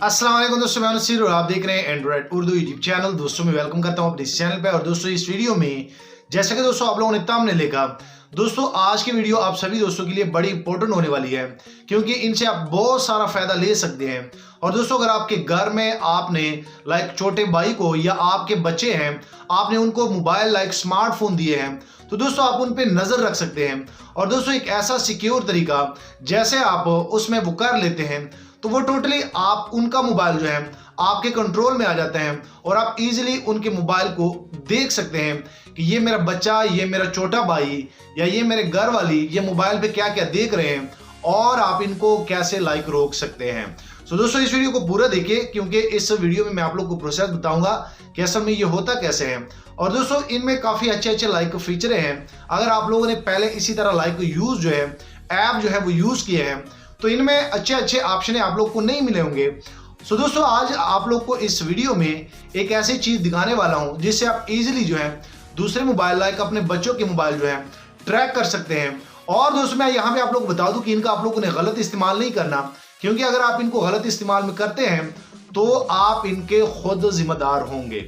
अस्सलाम वालेकुम दोस्तों, मैं नसीर और आप देख रहे हैं एंड्रॉइड उर्दू यूट्यूब चैनल। दोस्तों मैं वेलकम करता हूं अपने इस चैनल पे। और दोस्तों इस वीडियो में जैसा कि दोस्तों आप लोगों ने थंबनेल देखा, दोस्तों आज की वीडियो आप सभी दोस्तों के लिए बड़ी इंपॉर्टेंट होने वाली है, क्योंकि इनसे आप बहुत सारा फायदा ले सकते हैं। और दोस्तों अगर आपके घर में आपने छोटे भाई को या आपके बच्चे हैं, आपने उनको मोबाइल स्मार्टफोन दिए हैं, तो दोस्तों आप उन पे नजर रख सकते हैं। और दोस्तों एक ऐसा सिक्योर तरीका जैसे आप उसमें वो कर लेते हैं, तो वो टोटली आप उनका मोबाइल जो है आपके कंट्रोल में आ जाता है और आप इजीली उनके मोबाइल को देख सकते हैं कि ये मेरा बच्चा, ये मेरा छोटा भाई या ये मेरे घर वाली ये मोबाइल पे क्या क्या देख रहे हैं और आप इनको कैसे रोक सकते हैं। सो दोस्तों इस वीडियो को पूरा देखिए, क्योंकि इस वीडियो में मैं आप लोग को प्रोसेस बताऊंगा कि असल में ये होता कैसे है। और दोस्तों इनमें काफी अच्छे फीचर हैं। अगर आप लोगों ने पहले इसी तरह यूज जो है ऐप जो है वो यूज किए हैं, तो इनमें अच्छे ऑप्शन आप लोग को नहीं मिले होंगे। सो दोस्तों आज आप लोग को इस वीडियो में एक ऐसी चीज दिखाने वाला हूं जिससे आप इजीली जो है दूसरे मोबाइल अपने बच्चों के मोबाइल जो है ट्रैक कर सकते हैं। और दोस्तों मैं यहाँ पे आप लोग को बता दूं कि इनका आप लोगों ने गलत इस्तेमाल नहीं करना, क्योंकि अगर आप इनको गलत इस्तेमाल में करते हैं तो आप इनके खुद जिम्मेदार होंगे।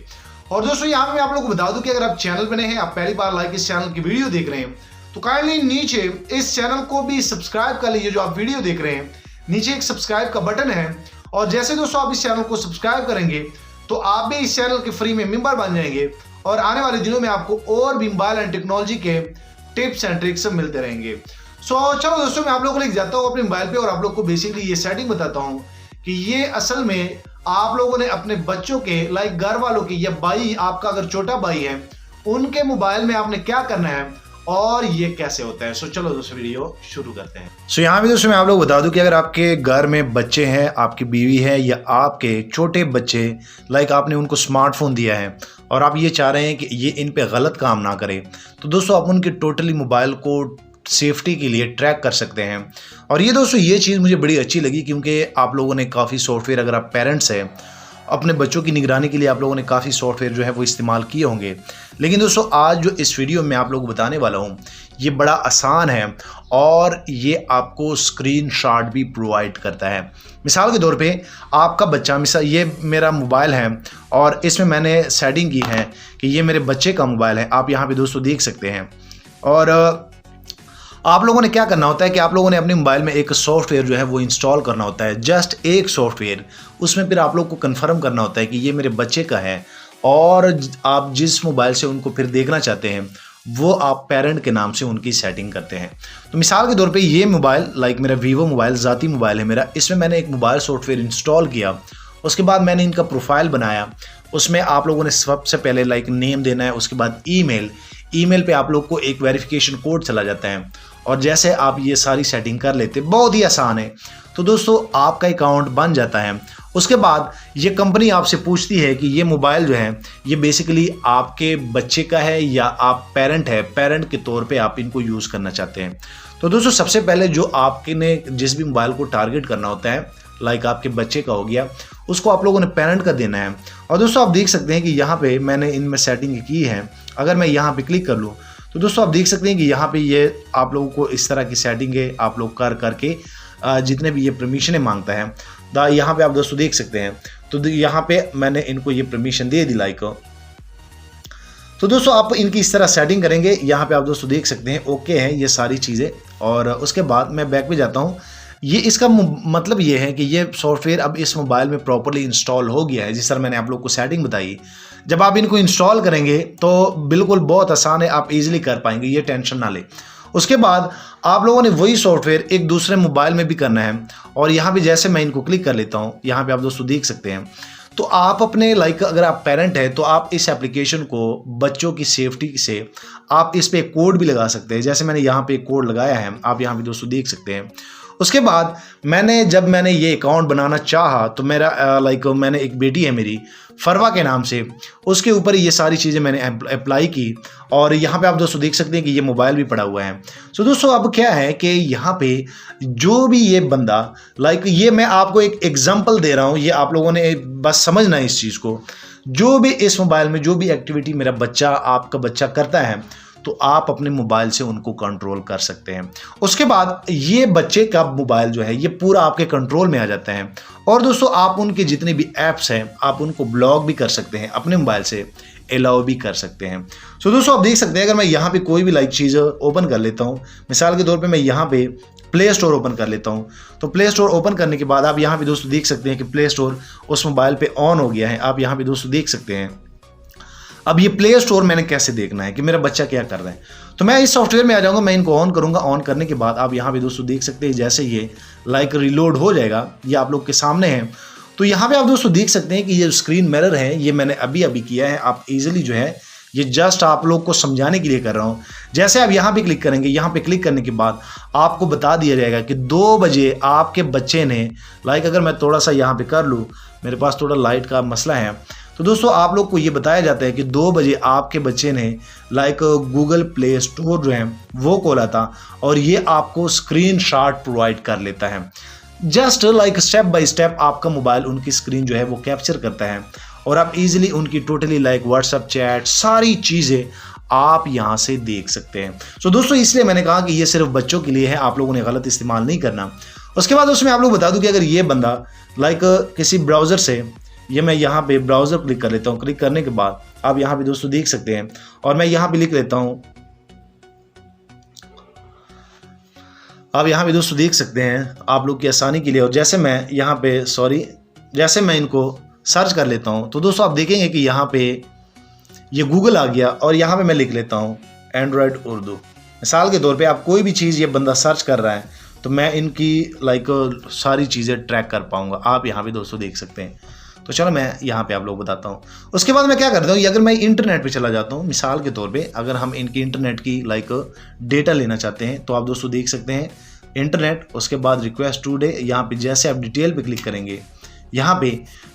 और दोस्तों यहाँ पे मैं आप लोग को बता दूं कि अगर आप चैनल पर नए हैं, आप पहली बार इस चैनल की वीडियो देख रहे हैं, तो काइंडली नीचे इस चैनल को भी सब्सक्राइब कर लीजिए। जो आप वीडियो देख रहे हैं नीचे एक सब्सक्राइब का बटन है, और जैसे दोस्तों आप इस चैनल को सब्सक्राइब करेंगे तो आप भी इस चैनल के फ्री में मेंबर बन जाएंगे और आने वाले दिनों में आपको और भी मोबाइल एंड टेक्नोलॉजी के टिप्स एंड ट्रिक्स मिलते रहेंगे। सो चलो दोस्तों मैं आप लोगों को लेकर जाता हूँ अपने मोबाइल पे और आप लोग को बेसिकली ये सेटिंग बताता हूँ कि ये असल में आप लोगों ने अपने बच्चों के घर वालों के या भाई, आपका अगर छोटा भाई है, उनके मोबाइल में आपने क्या करना है और ये कैसे होता है। सो चलो दोस्तों वीडियो शुरू करते हैं। सो यहाँ भी दोस्तों मैं आप लोग बता दूं कि अगर आपके घर में बच्चे हैं, आपकी बीवी है या आपके छोटे बच्चे आपने उनको स्मार्टफोन दिया है और आप ये चाह रहे हैं कि ये इन पे गलत काम ना करे, तो दोस्तों आप उनके टोटली मोबाइल को सेफ्टी के लिए ट्रैक कर सकते हैं। और ये दोस्तों ये चीज़ मुझे बड़ी अच्छी लगी, क्योंकि आप लोगों ने काफ़ी सॉफ्टवेयर, अगर आप पेरेंट्स हैं, अपने बच्चों की निगरानी के लिए आप लोगों ने काफ़ी सॉफ्टवेयर जो है वो इस्तेमाल किए होंगे, लेकिन दोस्तों आज जो इस वीडियो में आप लोग बताने वाला हूँ ये बड़ा आसान है और ये आपको स्क्रीनशॉट भी प्रोवाइड करता है। मिसाल के तौर पे आपका बच्चा, मिसाल ये मेरा मोबाइल है और इसमें मैंने सेटिंग की है कि ये मेरे बच्चे का मोबाइल है, आप यहाँ पे दोस्तों देख सकते हैं। और आप लोगों ने क्या करना होता है कि आप लोगों ने अपने मोबाइल में एक सॉफ्टवेयर जो है वो इंस्टॉल करना होता है, जस्ट एक सॉफ्टवेयर। उसमें फिर आप लोग को कंफर्म करना होता है कि ये मेरे बच्चे का है और आप जिस मोबाइल से उनको फिर देखना चाहते हैं वो आप पेरेंट के नाम से उनकी सेटिंग करते हैं। तो मिसाल के तौर पे ये मोबाइल मेरा वीवो मोबाइल ज़ाती मोबाइल है मेरा, इसमें मैंने एक मोबाइल सॉफ्टवेयर इंस्टॉल किया। उसके बाद मैंने इनका प्रोफाइल बनाया, उसमें आप लोगों ने सबसे पहले नेम देना है, उसके बाद ईमेल पे आप लोग को एक वेरिफिकेशन कोड चला जाता है। और जैसे आप ये सारी सेटिंग कर लेते, बहुत ही आसान है, तो दोस्तों आपका अकाउंट बन जाता है। उसके बाद ये कंपनी आपसे पूछती है कि ये मोबाइल जो है ये बेसिकली आपके बच्चे का है या आप पेरेंट के तौर पे आप इनको यूज़ करना चाहते हैं। तो दोस्तों सबसे पहले जो आपके ने जिस भी मोबाइल को टारगेट करना होता है, आपके बच्चे का हो गया, उसको आप लोगों ने पेरेंट का देना है। और दोस्तों आप देख सकते हैं कि यहाँ पे मैंने इनमें सेटिंग की है। अगर मैं यहाँ पे क्लिक कर लूँ तो दोस्तों आप देख सकते हैं कि यहाँ पे ये आप लोगों को इस तरह की सेटिंग है, आप लोग करके जितने भी ये परमिशन मांगता है यहाँ पे आप दोस्तों देख सकते हैं। तो यहाँ पे मैंने इनको ये परमिशन दे दी तो दोस्तों आप इनकी इस तरह सेटिंग करेंगे। यहाँ पे आप दोस्तों देख सकते हैं ओके हैं ये सारी चीज़ें। और उसके बाद मैं बैक पे जाता हूँ। ये इसका मतलब ये है कि ये सॉफ्टवेयर अब इस मोबाइल में प्रॉपर्ली इंस्टॉल हो गया है, जिस तरह मैंने आप लोग को सेटिंग बताई। जब आप इनको इंस्टॉल करेंगे तो बिल्कुल बहुत आसान है, आप इजीली कर पाएंगे, ये टेंशन ना ले। उसके बाद आप लोगों ने वही सॉफ्टवेयर एक दूसरे मोबाइल में भी करना है। और यहाँ पे जैसे मैं इनको क्लिक कर लेता हूँ, यहाँ पे आप दोस्तों देख सकते हैं, तो आप अपने अगर आप पेरेंट है तो आप इस एप्लीकेशन को बच्चों की सेफ्टी से आप इस पे कोड भी लगा सकते हैं। जैसे मैंने यहाँ पे एक कोड लगाया है, आप यहाँ पे दोस्तों देख सकते हैं। उसके बाद जब मैंने ये अकाउंट बनाना चाहा तो मेरा मैंने एक बेटी है मेरी फरवा के नाम से, उसके ऊपर ये सारी चीज़ें मैंने अप्लाई की। और यहाँ पे आप दोस्तों देख सकते हैं कि ये मोबाइल भी पड़ा हुआ है। सो दोस्तों अब क्या है कि यहाँ पे जो भी ये बंदा ये मैं आपको एक एग्जांपल दे रहा हूँ, ये आप लोगों ने बस समझना है इस चीज़ को। जो भी इस मोबाइल में जो भी एक्टिविटी मेरा बच्चा, आपका बच्चा करता है, तो आप अपने मोबाइल से उनको कंट्रोल कर सकते हैं। उसके बाद ये बच्चे का मोबाइल जो है ये पूरा आपके कंट्रोल में आ जाता है। और दोस्तों आप उनके जितने भी ऐप्स हैं आप उनको ब्लॉक भी कर सकते हैं, अपने मोबाइल से अलाउ भी कर सकते हैं। सो दोस्तों आप देख सकते हैं, अगर मैं यहाँ पे कोई भी चीज़ ओपन कर लेता हूँ, मिसाल के तौर पे मैं यहाँ पे प्ले स्टोर ओपन कर लेता हूँ, तो प्ले स्टोर ओपन करने के बाद आप यहाँ पे दोस्तों देख सकते हैं कि प्ले स्टोर उस मोबाइल पे ऑन हो गया है। आप यहाँ पे दोस्तों देख सकते हैं। अब ये प्ले स्टोर मैंने कैसे देखना है कि मेरा बच्चा क्या कर रहा है, तो मैं इस सॉफ्टवेयर में आ जाऊँगा, मैं इनको ऑन करूँगा। ऑन करने के बाद आप यहाँ पे दोस्तों देख सकते हैं जैसे ये रिलोड हो जाएगा, ये आप लोग के सामने है। तो यहाँ पे आप दोस्तों देख सकते हैं कि ये स्क्रीन मिरर है, ये मैंने अभी किया है। आप इजीली जो है ये जस्ट आप लोग को समझाने के लिए कर रहा हूँ। जैसे आप यहाँ पे क्लिक करेंगे, यहाँ पे क्लिक करने के बाद आपको बता दिया जाएगा कि 2 बजे आपके बच्चे ने अगर मैं थोड़ा सा यहाँ पे कर लूँ, मेरे पास थोड़ा लाइट का मसला है, तो दोस्तों आप लोग को ये बताया जाता है कि 2 बजे आपके बच्चे ने गूगल प्ले स्टोर जो है वो खोला था, और ये आपको स्क्रीनशॉट प्रोवाइड कर लेता है। जस्ट स्टेप बाय स्टेप आपका मोबाइल उनकी स्क्रीन जो है वो कैप्चर करता है, और आप इजीली उनकी टोटली व्हाट्सएप चैट सारी चीज़ें आप यहाँ से देख सकते हैं। सो दोस्तों इसलिए मैंने कहा कि ये सिर्फ बच्चों के लिए है, आप लोगों ने गलत इस्तेमाल नहीं करना। उसके बाद उसमें आप लोग बता दूं कि अगर ये बंदा किसी ब्राउज़र से, ये मैं यहाँ पे ब्राउज़र क्लिक कर लेता हूँ, क्लिक करने के बाद आप यहाँ पे दोस्तों देख सकते हैं, और मैं यहाँ पे लिख लेता हूँ, आप यहाँ पे दोस्तों देख सकते हैं आप लोग की आसानी के लिए। और जैसे मैं यहाँ पे जैसे मैं इनको सर्च कर लेता हूँ, तो दोस्तों आप देखेंगे कि यहाँ पे ये गूगल आ गया, और यहाँ पे मैं लिख लेता हूँ एंड्रॉयड उर्दू। मिसाल के तौर पे आप कोई भी चीज़ ये बंदा सर्च कर रहा है तो मैं इनकी सारी चीज़ें ट्रैक कर पाऊँगा। आप यहाँ पे दोस्तों देख सकते हैं। तो चलो मैं यहाँ पे आप लोग बताता हूँ। उसके बाद मैं क्या करता हूँ, अगर मैं इंटरनेट पे चला जाता हूँ, मिसाल के तौर पे अगर हम इनकी इंटरनेट की डेटा लेना चाहते हैं, तो आप दोस्तों देख सकते हैं इंटरनेट, उसके बाद रिक्वेस्ट टू डे, यहाँ पे जैसे आप डिटेल पे क्लिक करेंगे यहाँ पे,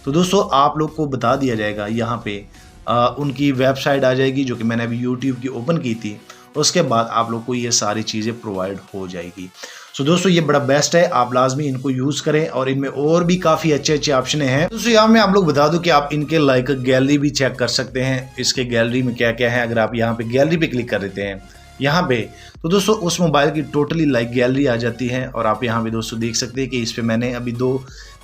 तो दोस्तों आप लोग को बता दिया जाएगा, यहाँ पे उनकी वेबसाइट आ जाएगी जो कि मैंने अभी यूट्यूब की ओपन की थी। उसके बाद आप लोग को ये सारी चीज़ें प्रोवाइड हो जाएगी। सो दोस्तों ये बड़ा बेस्ट है, आप लाजमी इनको यूज़ करें, और इनमें और भी काफ़ी अच्छे ऑप्शन हैं। दोस्तों यहाँ मैं आप लोग बता दूं कि आप इनके गैलरी भी चेक कर सकते हैं, इसके गैलरी में क्या क्या है। अगर आप यहाँ पे गैलरी पे क्लिक कर देते हैं यहाँ पे, तो दोस्तों उस मोबाइल की टोटली गैलरी आ जाती है, और आप यहाँ पे दोस्तों देख सकते हैं कि इस पर मैंने अभी 2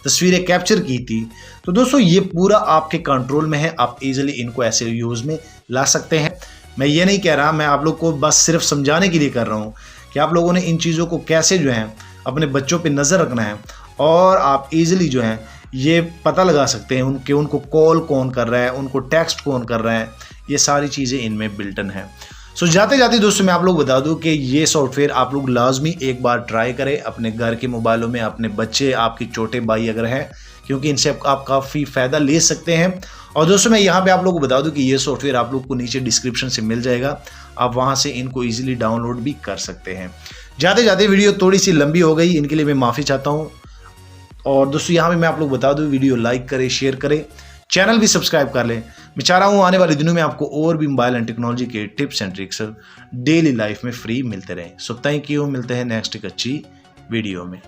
तस्वीरें कैप्चर की थी। तो दोस्तों ये पूरा आपके कंट्रोल में है, आप इजीली इनको ऐसे यूज़ में ला सकते हैं। मैं ये नहीं कह रहा, मैं आप लोग को बस सिर्फ समझाने के लिए कर रहा हूँ कि आप लोगों ने इन चीज़ों को कैसे जो है अपने बच्चों पे नज़र रखना है, और आप इजीली जो है ये पता लगा सकते हैं उनको कॉल कौन कर रहा है, उनको टेक्स्ट कौन कर रहा है, ये सारी चीज़ें इनमें बिल्टन है। सो जाते जाते दोस्तों मैं आप लोग बता दूं कि ये सॉफ्टवेयर आप लोग लाजमी एक बार ट्राई करें अपने घर के मोबाइलों में, अपने बच्चे, आपके छोटे भाई अगर हैं, क्योंकि इनसे आप काफ़ी फ़ायदा ले सकते हैं। और दोस्तों मैं यहाँ पे आप लोगों को बता दूं कि ये सॉफ्टवेयर आप लोग को नीचे डिस्क्रिप्शन से मिल जाएगा, आप वहाँ से इनको ईजिली डाउनलोड भी कर सकते हैं। जाते जाते वीडियो थोड़ी सी लंबी हो गई, इनके लिए मैं माफ़ी चाहता हूँ। और दोस्तों यहाँ पे मैं आप लोग बता दूँ, वीडियो लाइक करें, शेयर करें, चैनल भी सब्सक्राइब कर लें। मैं चाह रहा हूँ आने वाले दिनों में आपको और भी मोबाइल एंड टेक्नोलॉजी के tips and tricks daily life में फ्री मिलते रहें। सो थैंक यू, मिलते हैं नेक्स्ट एक अच्छी वीडियो में।